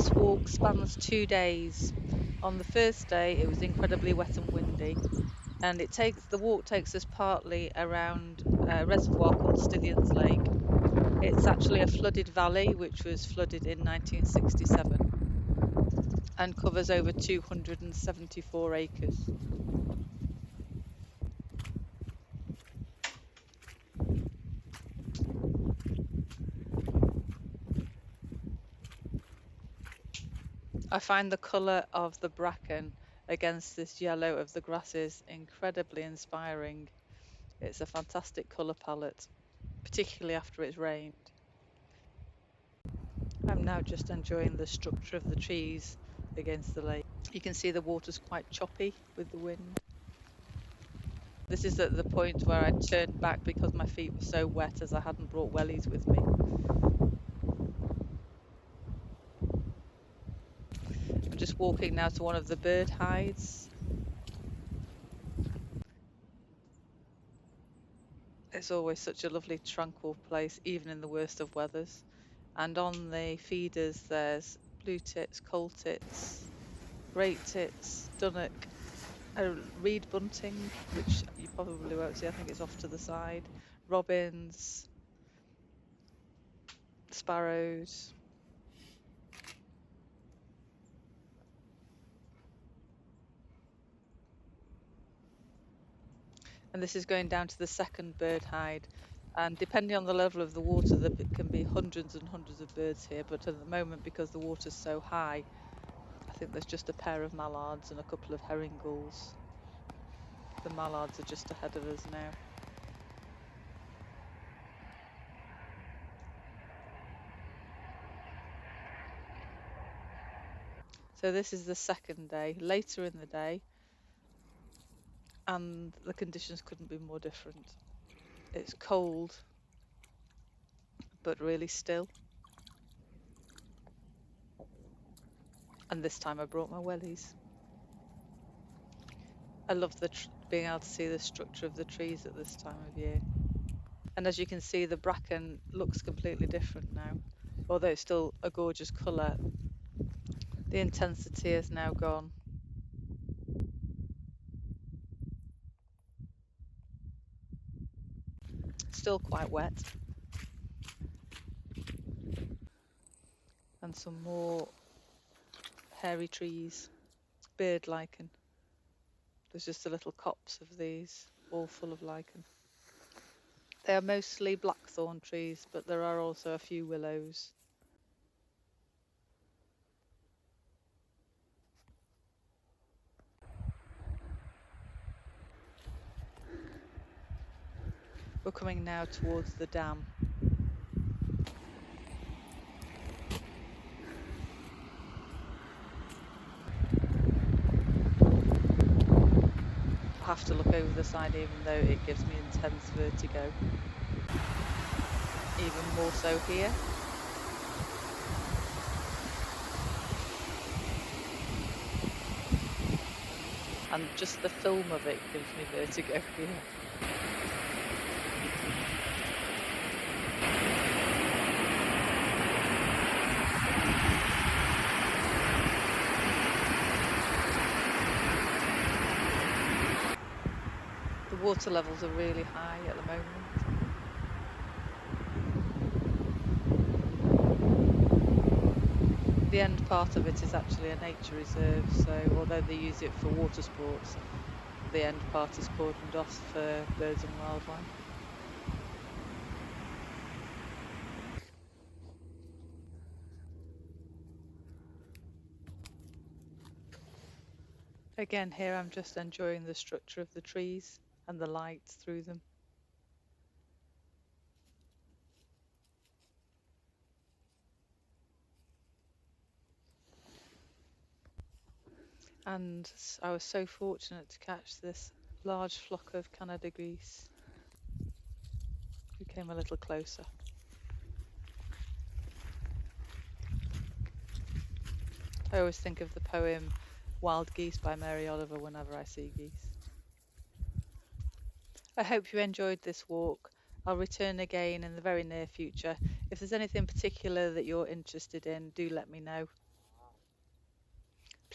This walk spans 2 days. On the first day, it was incredibly wet and windy, and the walk takes us partly around a reservoir called Stithians Lake. It's actually a flooded valley which was flooded in 1967 and covers over 274 acres. I find the colour of the bracken against this yellow of the grasses incredibly inspiring. It's a fantastic colour palette, particularly after it's rained. I'm now just enjoying the structure of the trees against the lake. You can see the water's quite choppy with the wind. This is at the point where I turned back because my feet were so wet as I hadn't brought wellies with me. I'm just walking now to one of the bird hides. It's always such a lovely tranquil place, even in the worst of weathers. And on the feeders there's blue tits, coal tits, great tits, dunnock, a reed bunting, which you probably won't see, I think it's off to the side, robins, sparrows. And this is going down to the second bird hide. And depending on the level of the water, there can be hundreds and hundreds of birds here. But at the moment, because the water's so high, I think there's just a pair of mallards and a couple of herring gulls. The mallards are just ahead of us now. So this is the second day, later in the day, and the conditions couldn't be more different. It's cold, but really still. And this time I brought my wellies. I love being able to see the structure of the trees at this time of year. And as you can see, the bracken looks completely different now. Although it's still a gorgeous colour, the intensity is now gone. Still quite wet. And some more hairy trees, bird lichen. There's just a little copse of these, all full of lichen. They are mostly blackthorn trees, but there are also a few willows. We're coming now towards the dam. I have to look over the side even though it gives me intense vertigo. Even more so here. And just the film of it gives me vertigo here. The water levels are really high at the moment. The end part of it is actually a nature reserve, so although they use it for water sports, the end part is cordoned off for birds and wildlife. Again, here I'm just enjoying the structure of the trees and the light through them. And I was so fortunate to catch this large flock of Canada geese, who came a little closer. I always think of the poem Wild Geese by Mary Oliver whenever I see geese. I hope you enjoyed this walk. I'll return again in the very near future. If there's anything particular that you're interested in, do let me know.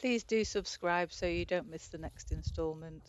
Please do subscribe so you don't miss the next installment.